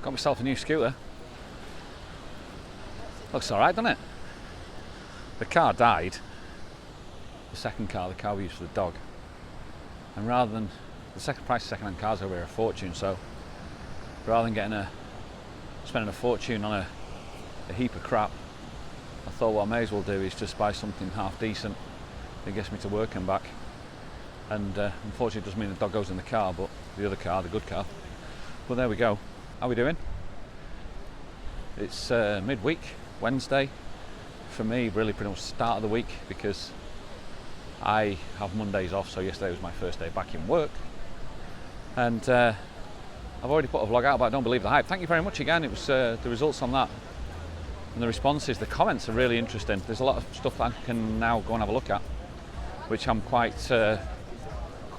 Got myself a new scooter. Looks alright, doesn't it? The car died. The second car, the car we used for the dog. And rather than, the second price of second-hand cars over here a fortune, so rather than spending a fortune on a heap of crap, I thought what I may as well do is just buy something half decent that gets me to work and back. And unfortunately it doesn't mean the dog goes in the car, but the other car, the good car. But there we go. How are we doing? It's midweek, Wednesday. For me, really pretty much the start of the week, because I have Mondays off, so yesterday was my first day back in work. And I've already put a vlog out, but I don't believe the hype. Thank you very much again. It was the results on that and the responses, the comments are really interesting. There's a lot of stuff I can now go and have a look at, which I'm quite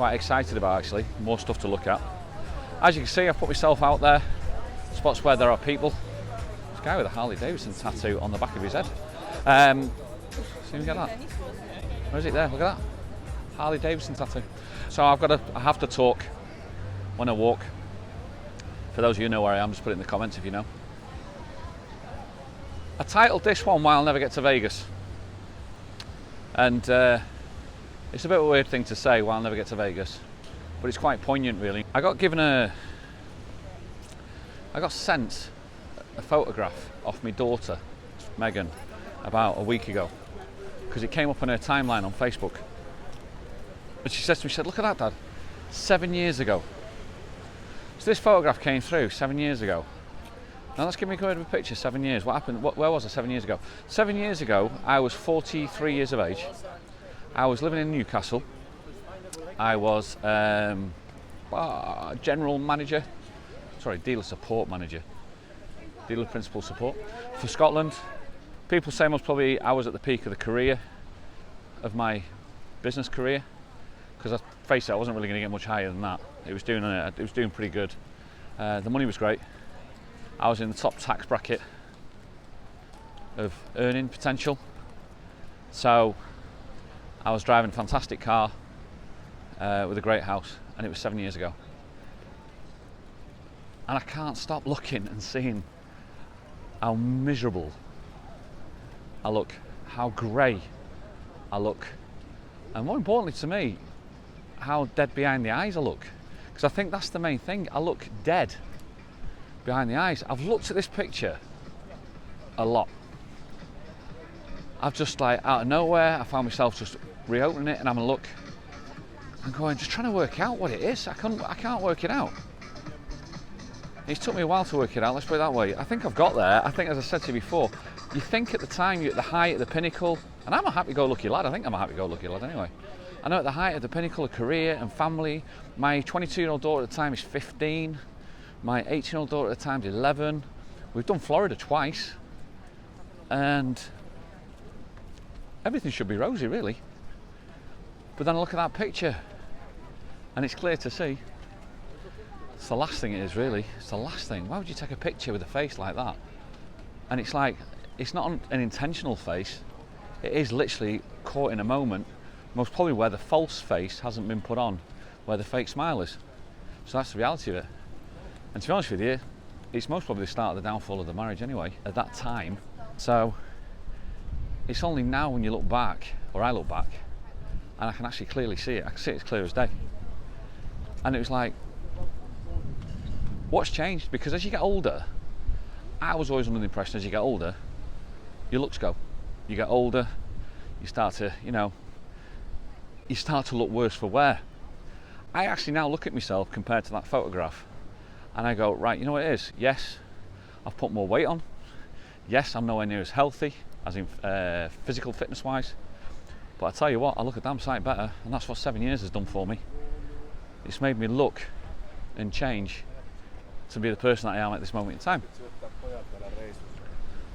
excited about actually. More stuff to look at. As you can see, I've put myself out there, spots where there are people. This guy with a Harley Davidson tattoo on the back of his head. See you get that? Where is it there? Look at that. Harley Davidson tattoo. So I have to talk when I walk. For those of you who know where I am, just put it in the comments if you know. I titled this one "Why I'll Never Get to Vegas," and it's a bit of a weird thing to say, "Why I'll never get to Vegas," but it's quite poignant really. I got sent a photograph of my daughter, Megan, about a week ago, because it came up on her timeline on Facebook. And she says to me, she said, "Look at that, Dad, 7 years ago." So this photograph came through 7 years ago. Now let's give me a good picture, 7 years. What happened? Where was I 7 years ago? 7 years ago, I was 43 years of age. I was living in Newcastle. I was general manager, dealer support manager, dealer principal support for Scotland. People say I was at the peak of the career, of my business career, because I face it, I wasn't really going to get much higher than that. It was doing pretty good. The money was great. I was in the top tax bracket of earning potential. So I was driving a fantastic car with a great house, and it was 7 years ago. And I can't stop looking and seeing how miserable I look, how grey I look, and more importantly to me, how dead behind the eyes I look. Because I think that's the main thing, I look dead behind the eyes. I've looked at this picture a lot. I've just out of nowhere, I found myself just reopening it and having a look and going, just trying to work out what it is. I can't work it out. It's took me a while to work it out, let's put it that way. I think I've got there. I think, as I said to you before, you think at the time you're at the height, at the pinnacle, and I'm a happy-go-lucky lad. I think I'm a happy-go-lucky lad anyway. I know at the height of the pinnacle of career and family. My 22-year-old daughter at the time is 15. My 18-year-old daughter at the time is 11. We've done Florida twice. And everything should be rosy, really. But then I look at that picture, and it's clear to see. It's the last thing it is, really. It's the last thing. Why would you take a picture with a face like that? And it's like, it's not an intentional face. It is literally caught in a moment, most probably where the false face hasn't been put on, where the fake smile is. So that's the reality of it. And to be honest with you, it's most probably the start of the downfall of the marriage anyway, at that time. So it's only now when you look back, or I look back, and I can actually clearly see it. I can see it as clear as day. And it was like, what's changed? Because as you get older, I was always under the impression as you get older, your looks go. You get older, you start to look worse for wear. I actually now look at myself compared to that photograph, and I go, right, you know what it is? Yes, I've put more weight on. Yes, I'm nowhere near as healthy, as in physical fitness wise. But I tell you what, I look a damn sight better, and that's what 7 years has done for me. It's made me look and change to be the person that I am at this moment in time.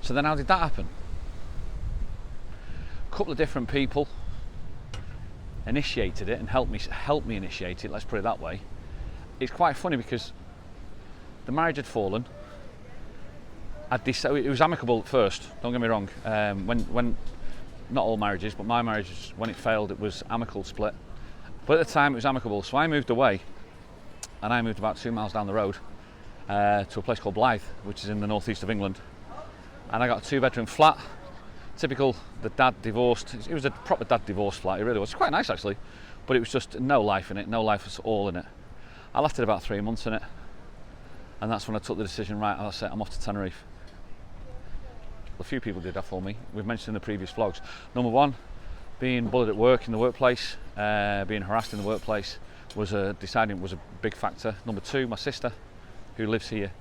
So then how did that happen? A couple of different people initiated it and helped me initiate it, let's put it that way. It's quite funny because the marriage had fallen. It was amicable at first, don't get me wrong. When not all marriages, but my marriage, when it failed, it was amicable split. But at the time it was amicable, so I moved away, and I moved about 2 miles down the road, to a place called Blythe, which is in the northeast of England. And I got a 2-bedroom flat. Typical, the dad divorced. It was a proper dad divorce flat, it really was. Quite nice actually, but it was just no life in it, no life at all in it. I lasted about 3 months in it, and that's when I took the decision, right, that's it, I'm off to Tenerife. A few people did that for me. We've mentioned in the previous vlogs. Number one, being bullied at work, in the workplace, being harassed in the workplace was a big factor. Number two, my sister, who lives here,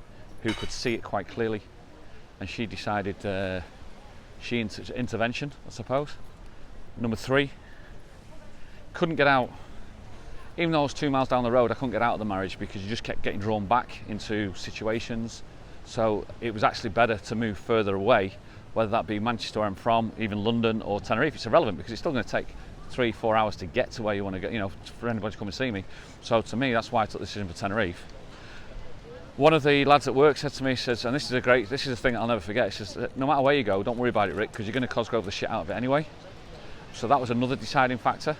who could see it quite clearly, and she decided intervention, I suppose. Number three, couldn't get out. Even though I was 2 miles down the road, I couldn't get out of the marriage because you just kept getting drawn back into situations. So it was actually better to move further away, whether that be Manchester where I'm from, even London or Tenerife. It's irrelevant because it's still going to take 3-4 hours to get to where you want to go, for anybody to come and see me. So to me, that's why I took the decision for Tenerife. One of the lads at work said to me, says, and this is a thing I'll never forget, he says, no matter where you go, don't worry about it, Rick, because you're going to Cosgrove the shit out of it anyway. So that was another deciding factor.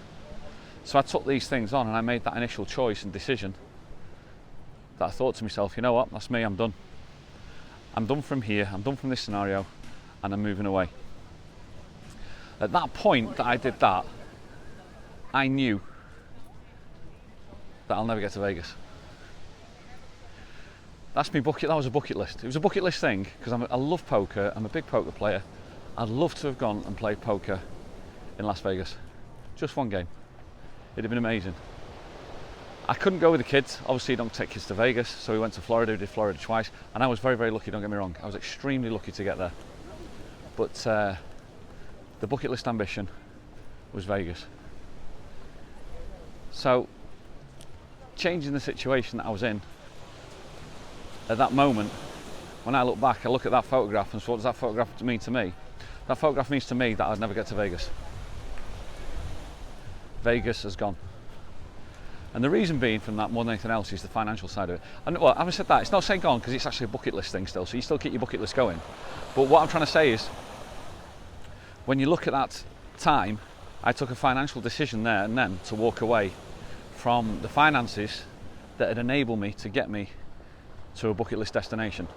So I took these things on and I made that initial choice and decision that I thought to myself, you know what, that's me, I'm done. I'm done from here, I'm done from this scenario, and I'm moving away. At that point that I did that, I knew that I'll never get to Vegas. That was a bucket list. It was a bucket list thing because I love poker, I'm a big poker player. I'd love to have gone and played poker in Las Vegas. Just one game. It'd have been amazing. I couldn't go with the kids. Obviously, you don't take kids to Vegas, so we went to Florida. We did Florida twice, and I was very, very lucky. Don't get me wrong. I was extremely lucky to get there. But the bucket list ambition was Vegas. So, changing the situation that I was in at that moment, when I look back, I look at that photograph, and so what does that photograph mean to me? That photograph means to me that I'd never get to Vegas. Vegas has gone. And the reason being from that more than anything else is the financial side of it. And well, having said that, it's not saying gone because it's actually a bucket list thing still, so you still keep your bucket list going. But what I'm trying to say is, when you look at that time, I took a financial decision there and then to walk away from the finances that had enabled me to get me to a bucket list destination.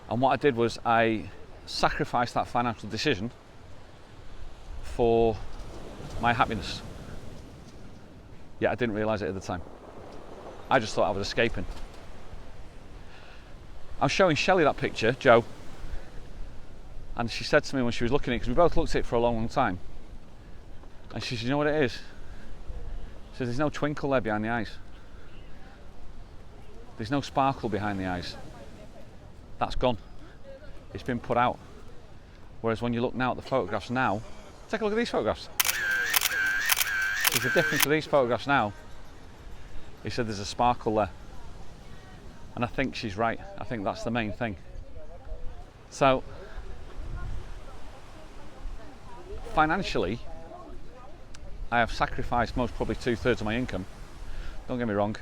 And what I did was I sacrificed that financial decision for my happiness. Yet I didn't realise it at the time. I just thought I was escaping. I was showing Shelley that picture, Jo, and she said to me when she was looking at it, because we both looked at it for a long, long time, and she said, you know what it is? She says, there's no twinkle there behind the eyes. There's no sparkle behind the eyes. That's gone. It's been put out. Whereas when you look now at the photographs now, take a look at these photographs. There's a difference with these photographs now. He said there's a sparkle there. And I think she's right. I think that's the main thing. So, financially, I have sacrificed most probably 2/3 of my income. Don't get me wrong.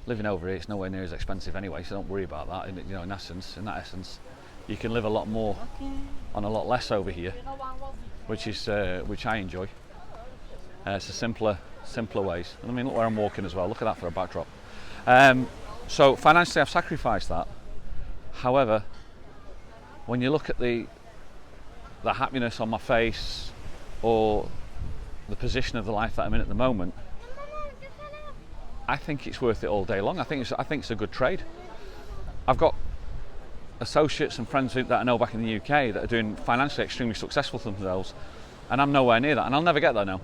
Living over here, it's nowhere near as expensive anyway, so don't worry about that. In that essence, you can live a lot more on a lot less over here, which I enjoy. It's a simpler ways. And I mean, look where I'm walking as well. Look at that for a backdrop. So financially, I've sacrificed that. However, when you look at the happiness on my face or the position of the life that I'm in at the moment, I think it's worth it all day long. I think it's a good trade. I've got associates and friends that I know back in the UK that are doing financially extremely successful for themselves, and I'm nowhere near that, and I'll never get there now.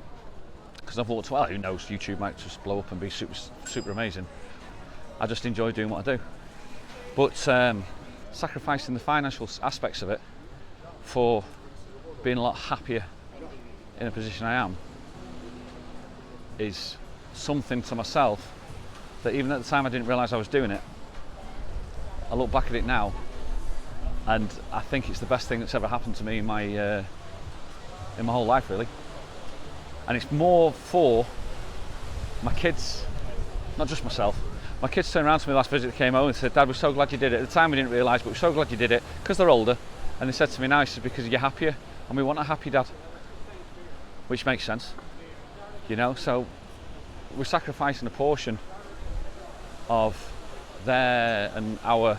Because I've thought, well, who knows, YouTube might just blow up and be super amazing. I just enjoy doing what I do. But sacrificing the financial aspects of it for being a lot happier in a position I am is something to myself that even at the time I didn't realise I was doing it. I look back at it now and I think it's the best thing that's ever happened to me in my whole life, really. And it's more for my kids, not just myself. My kids turned around to me last visit, they came home and said, Dad, we're so glad you did it. At the time we didn't realise, but we're so glad you did it, because they're older. And they said to me now, it's because you're happier, and we want a happy dad. Which makes sense, so we're sacrificing a portion of their and our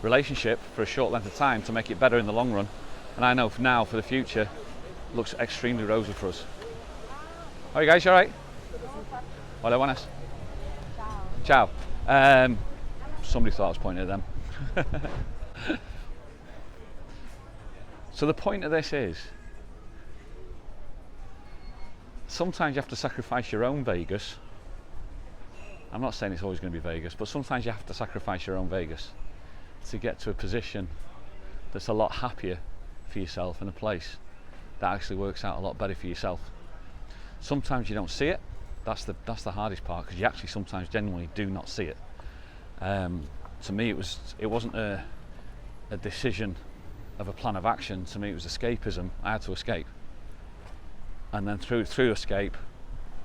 relationship for a short length of time to make it better in the long run. And I know for now, for the future, it looks extremely rosy for us. How are you guys? You alright? Hola, buenas. Ciao. Somebody thought I was pointing at them. So the point of this is, sometimes you have to sacrifice your own Vegas. I'm not saying it's always going to be Vegas, but sometimes you have to sacrifice your own Vegas to get to a position that's a lot happier for yourself in a place that actually works out a lot better for yourself. Sometimes you don't see it. That's the hardest part, because you actually sometimes genuinely do not see it. To me, it wasn't a decision of a plan of action. To me, it was escapism. I had to escape, and then through escape,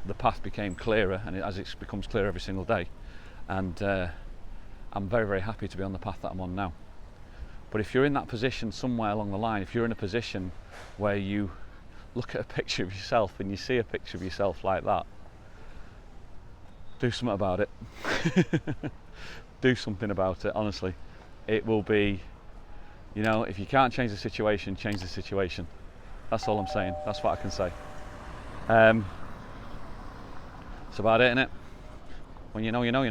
the path became clearer, and as it becomes clearer every single day, and I'm very, very happy to be on the path that I'm on now. But if you're in that position somewhere along the line, if you're in a position where you look at a picture of yourself and you see a picture of yourself like that, do something about it. Do something about it, honestly. It will be, if you can't change the situation, change the situation. That's all I'm saying. That's what I can say. That's about it, innit? When you know, you know.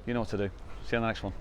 You know what to do. See you on the next one.